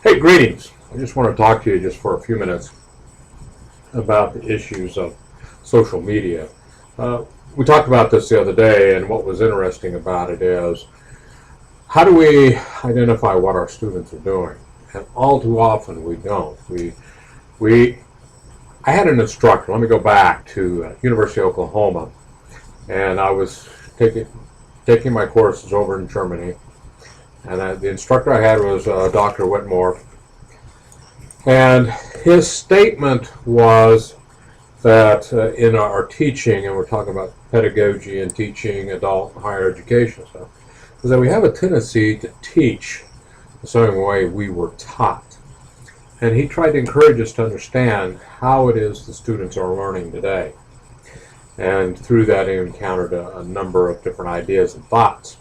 Hey, greetings. I just want to talk to you just for a few minutes about the issues of social media. We talked about this the other day, and what was interesting about it is how do we identify what our students are doing? And all too often we don't. I had an instructor. Let me go back to University of Oklahoma, and I was taking my courses over in Germany. And the instructor I had was Dr. Whitmore. And his statement was that in our teaching, and we're talking about pedagogy and teaching adult and higher education stuff, is that we have a tendency to teach the same way we were taught. And he tried to encourage us to understand how it is the students are learning today. And through that, he encountered a number of different ideas and thoughts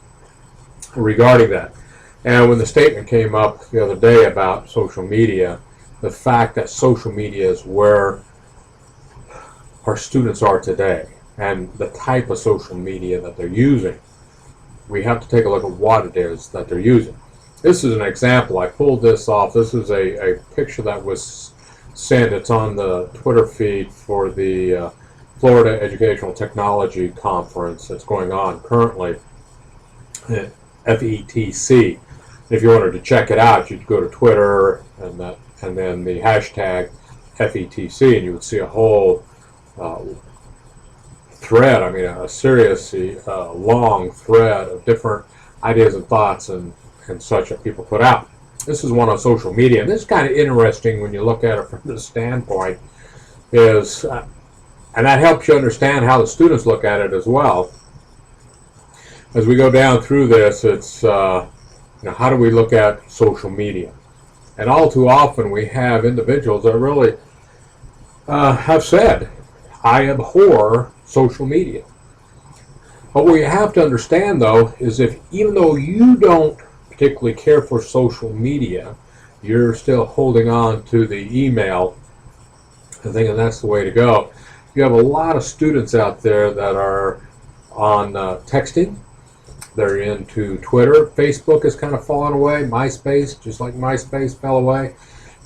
regarding that. And when the statement came up the other day about social media, the fact that social media is where our students are today and the type of social media that they're using, we have to take a look at what it is that they're using. This is an example. I pulled this off. This is a picture that was sent. It's on the Twitter feed for the Florida Educational Technology Conference that's going on currently at FETC. If you wanted to check it out, you'd go to Twitter and then the hashtag FETC, and you would see a whole thread. I mean, a seriously long thread of different ideas and thoughts and such that people put out. This is one on social media, and this is kind of interesting when you look at it from this standpoint. And that helps you understand how the students look at it as well. As we go down through this, it's how do we look at social media? And all too often we have individuals that really have said, I abhor social media. But what you have to understand, though, is even though you don't particularly care for social media, you're still holding on to the email and thinking that's the way to go. You have a lot of students out there that are on texting. They're into Twitter. Facebook has kind of fallen away. MySpace, just like MySpace fell away.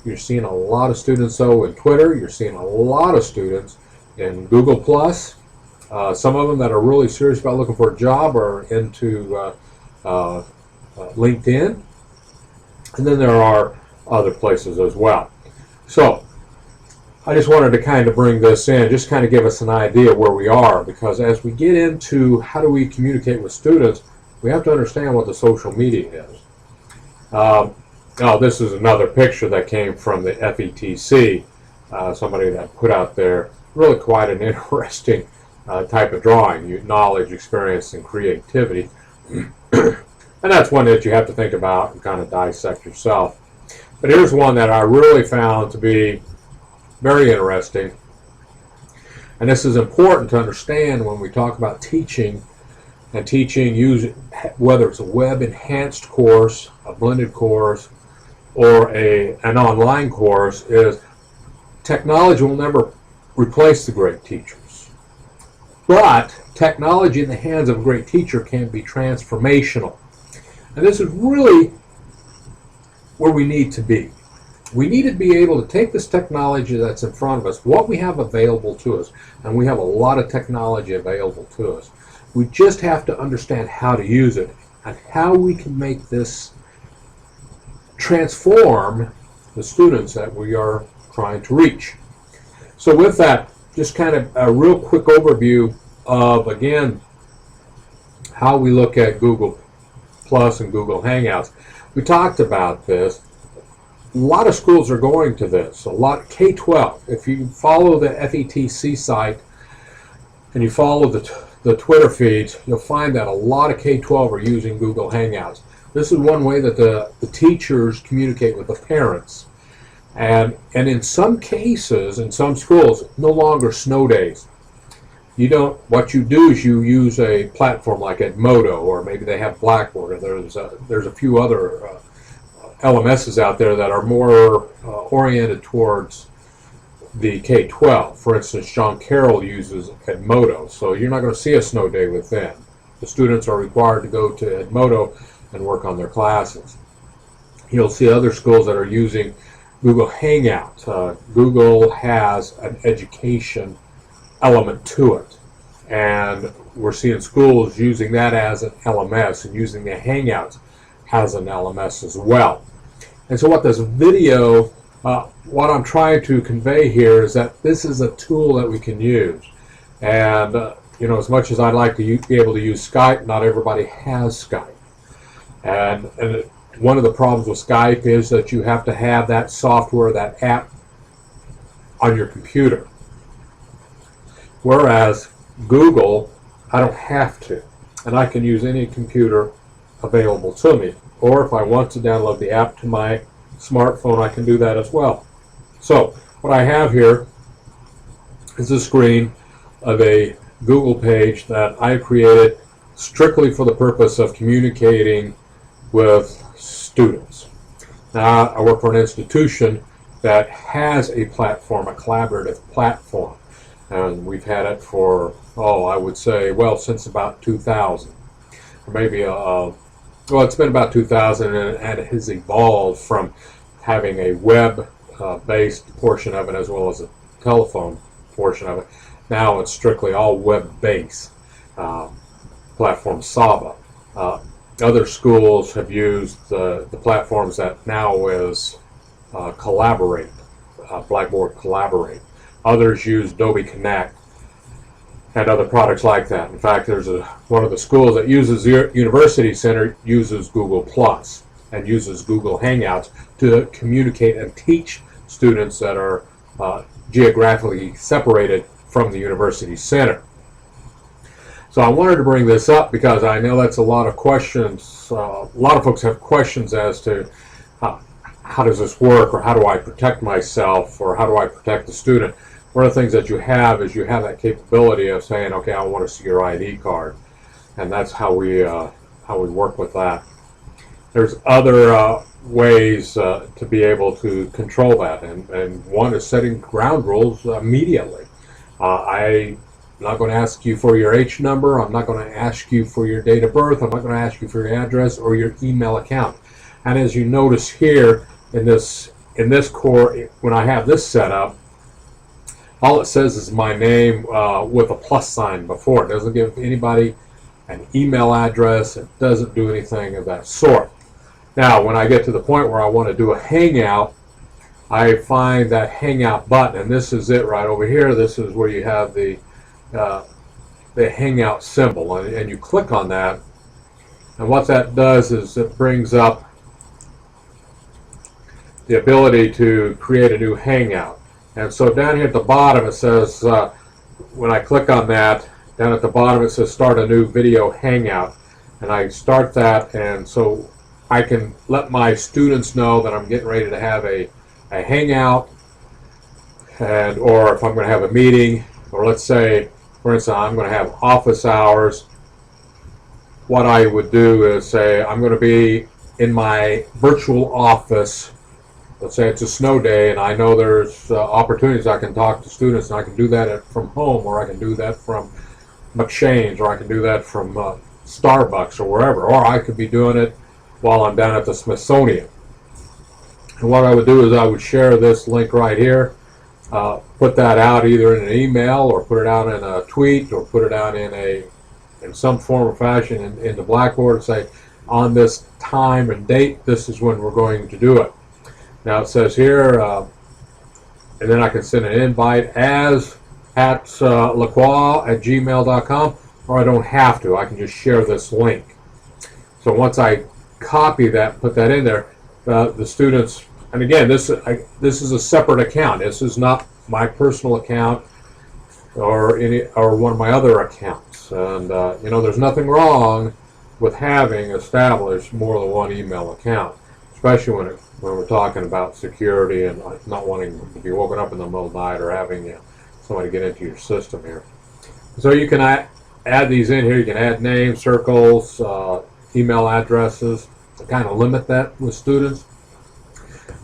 You're seeing a lot of students, though, in Twitter. You're seeing a lot of students in Google+. Some of them that are really serious about looking for a job are into LinkedIn. And then there are other places as well. So I just wanted to kind of bring this in, just kind of give us an idea where we are, because as we get into how do we communicate with students, we have to understand what the social media is. Now, this is another picture that came from the FETC, somebody that put out there really quite an interesting type of drawing, knowledge, experience, and creativity. And that's one that you have to think about and kind of dissect yourself. But here's one that I really found to be very interesting. And this is important to understand when we talk about teaching, and teaching using, whether it's a web enhanced course, a blended course, or an online course, is technology will never replace the great teachers. But technology in the hands of a great teacher can be transformational. And this is really where we need to be. We need to be able to take this technology that's in front of us, what we have available to us, and we have a lot of technology available to us. We just have to understand how to use it and how we can make this transform the students that we are trying to reach. So with that, just kind of a real quick overview of, again, how we look at Google Plus and Google Hangouts. We talked about this. A lot of schools are going to this. A lot, K-12. If you follow the FETC site and you follow the Twitter feeds, you'll find that a lot of K-12 are using Google Hangouts. This is one way that the teachers communicate with the parents. And in some cases, in some schools, no longer snow days. What you do is you use a platform like Edmodo, or maybe they have Blackboard, or there's a few other LMSs out there that are more oriented towards the K-12. For instance, John Carroll uses Edmodo, so you're not going to see a snow day with them. The students are required to go to Edmodo and work on their classes. You'll see other schools that are using Google Hangout. Google has an education element to it, and we're seeing schools using that as an LMS and using the Hangouts as an LMS as well. And so what this video, what I'm trying to convey here is that this is a tool that we can use. And you know, as much as I'd like to be able to use Skype, not everybody has Skype. And one of the problems with Skype is that you have to have that software, that app on your computer. Whereas Google, I don't have to. And I can use any computer available to me. Or if I want to download the app to my smartphone, I can do that as well. So what I have here is a screen of a Google page that I created strictly for the purpose of communicating with students. Now, I work for an institution that has a platform, a collaborative platform, and we've had it for, I would say, well, since about 2000, or maybe well, it's been about 2000, and it has evolved from having a web-based portion of it as well as a telephone portion of it. Now it's strictly all web-based. Platform Saba. Other schools have used the platforms that now is Collaborate, Blackboard Collaborate. Others use Adobe Connect and other products like that. In fact, there's one of the schools that uses the University Center uses Google Plus and uses Google Hangouts to communicate and teach students that are geographically separated from the University Center. So I wanted to bring this up because I know that's a lot of questions. A lot of folks have questions as to how does this work, or how do I protect myself, or how do I protect the student. One of the things that you have is you have that capability of saying, okay, I want to see your ID card, and that's how we work with that. There's other ways to be able to control that, and one is setting ground rules immediately. I'm not going to ask you for your H number. I'm not going to ask you for your date of birth. I'm not going to ask you for your address or your email account. And as you notice here in this core, when I have this set up, all it says is my name with a plus sign before. It doesn't give anybody an email address. It doesn't do anything of that sort. Now, when I get to the point where I want to do a Hangout, I find that Hangout button, and this is it right over here. This is where you have the Hangout symbol, and you click on that, and what that does is it brings up the ability to create a new Hangout. And so down here at the bottom it says, when I click on that, down at the bottom it says start a new video Hangout, and I start that, and so I can let my students know that I'm getting ready to have a Hangout, and or if I'm going to have a meeting, or let's say, for instance, I'm going to have office hours. What I would do is say I'm going to be in my virtual office. Let's say it's a snow day, and I know there's opportunities I can talk to students, and I can do that from home, or I can do that from McShane's, or I can do that from Starbucks or wherever, or I could be doing it while I'm down at the Smithsonian. And what I would do is I would share this link right here, put that out either in an email, or put it out in a tweet, or put it out in some form or fashion into Blackboard, and say on this time and date, this is when we're going to do it. Now it says here, and then I can send an invite as at lacroix@gmail.com, or I don't have to. I can just share this link. So once I copy that, put that in there, the students, and again, this is a separate account. This is not my personal account or one of my other accounts. And you know, there's nothing wrong with having established more than one email account, especially when we're talking about security and not wanting to be woken up in the middle of the night or having somebody get into your system here. So you can add these in here. You can add names, circles, email addresses to kind of limit that with students.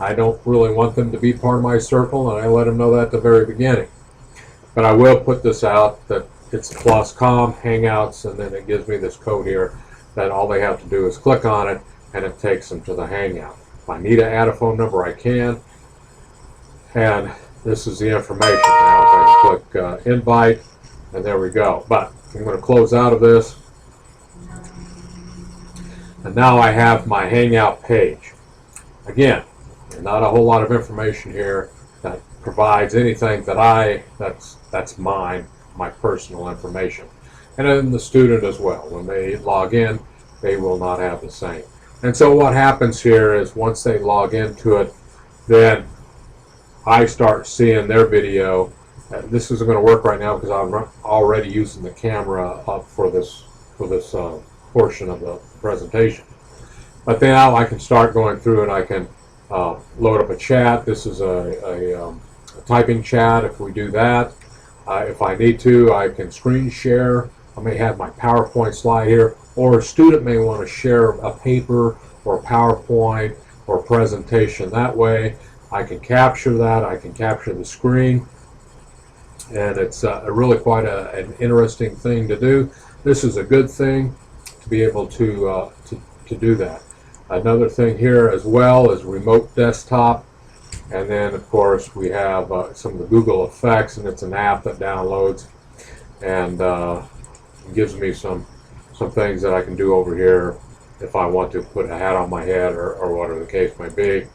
I don't really want them to be part of my circle, and I let them know that at the very beginning. But I will put this out that it's +com Hangouts, and then it gives me this code here that all they have to do is click on it, and it takes them to the Hangout. If I need to add a phone number, I can. And this is the information. Now if I click invite, and there we go. But I'm going to close out of this. And now I have my Hangout page. Again, not a whole lot of information here that provides anything that's mine, my personal information. And then the student as well. When they log in, they will not have the same. And so what happens here is once they log into it, then I start seeing their video. This isn't going to work right now because I'm already using the camera up for this portion of the presentation. But now I can start going through and I can load up a chat. This is a typing chat. If we do that, if I need to, I can screen share. I may have my PowerPoint slide here, or a student may want to share a paper or a PowerPoint or a presentation. That way I can capture that. I can capture the screen. And it's really quite an interesting thing to do. This is a good thing to be able to do that. Another thing here as well is remote desktop, and then of course we have some of the Google effects, and it's an app that downloads and gives me some things that I can do over here if I want to put a hat on my head or whatever the case may be.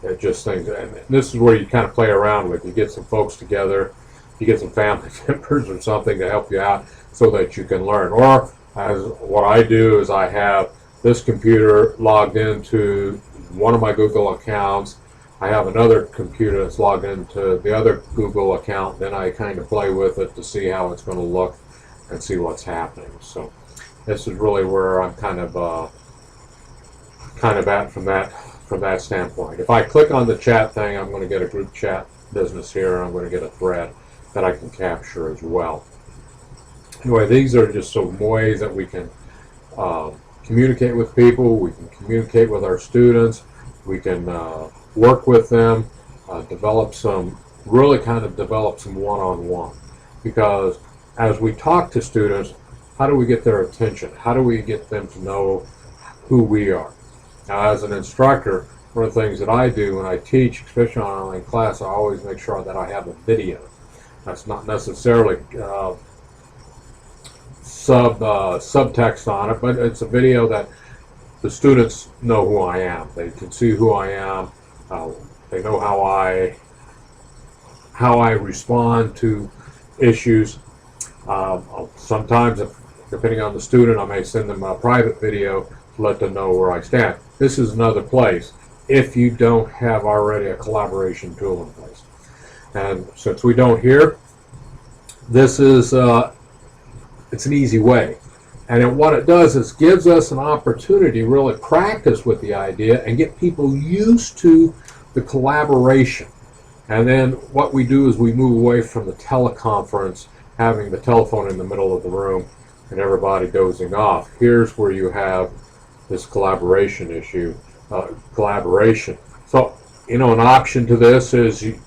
It just things, and this is where you kind of play around with. You get some folks together, you get some family members or something to help you out so that you can learn. Or as what I do is I have this computer logged into one of my Google accounts. I have another computer that's logged into the other Google account. Then I kind of play with it to see how it's going to look and see what's happening. So this is really where I'm kind of at from that standpoint. If I click on the chat thing, I'm going to get a group chat business here, and I'm going to get a thread that I can capture as well. Anyway, these are just some ways that we can communicate with people. We can communicate with our students. We can work with them, develop some one-on-one. Because as we talk to students, how do we get their attention? How do we get them to know who we are? Now, as an instructor, one of the things that I do when I teach, especially on an online class, I always make sure that I have a video. That's not necessarily subtext on it, but it's a video that the students know who I am. They can see who I am. They know how I respond to issues. Sometimes, depending on the student, I may send them a private video to let them know where I stand. This is another place if you don't have already a collaboration tool in place. And since we don't here, this is it's an easy way. And what it does is gives us an opportunity to really practice with the idea and get people used to the collaboration. And then what we do is we move away from the teleconference, having the telephone in the middle of the room and everybody dozing off. Here's where you have this collaboration issue, collaboration. So, an option to this is you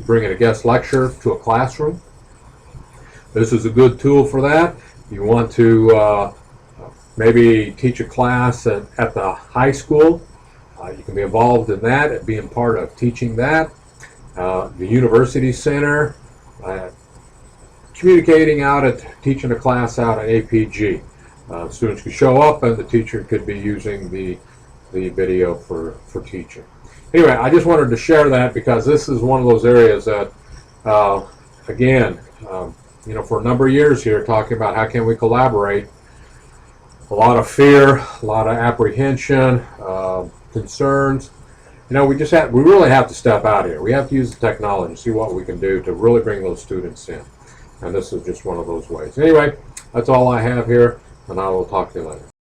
bring in a guest lecturer to a classroom. This is a good tool for that. You want to maybe teach a class at the high school. You can be involved in that and being part of teaching that. The university center, communicating out at teaching a class out at APG. Students could show up and the teacher could be using the video for teaching. Anyway, I just wanted to share that because this is one of those areas that, again, for a number of years here, talking about how can we collaborate, a lot of fear, a lot of apprehension, concerns. We really have to step out here. We have to use the technology, see what we can do to really bring those students in. And this is just one of those ways. Anyway, that's all I have here, and I will talk to you later.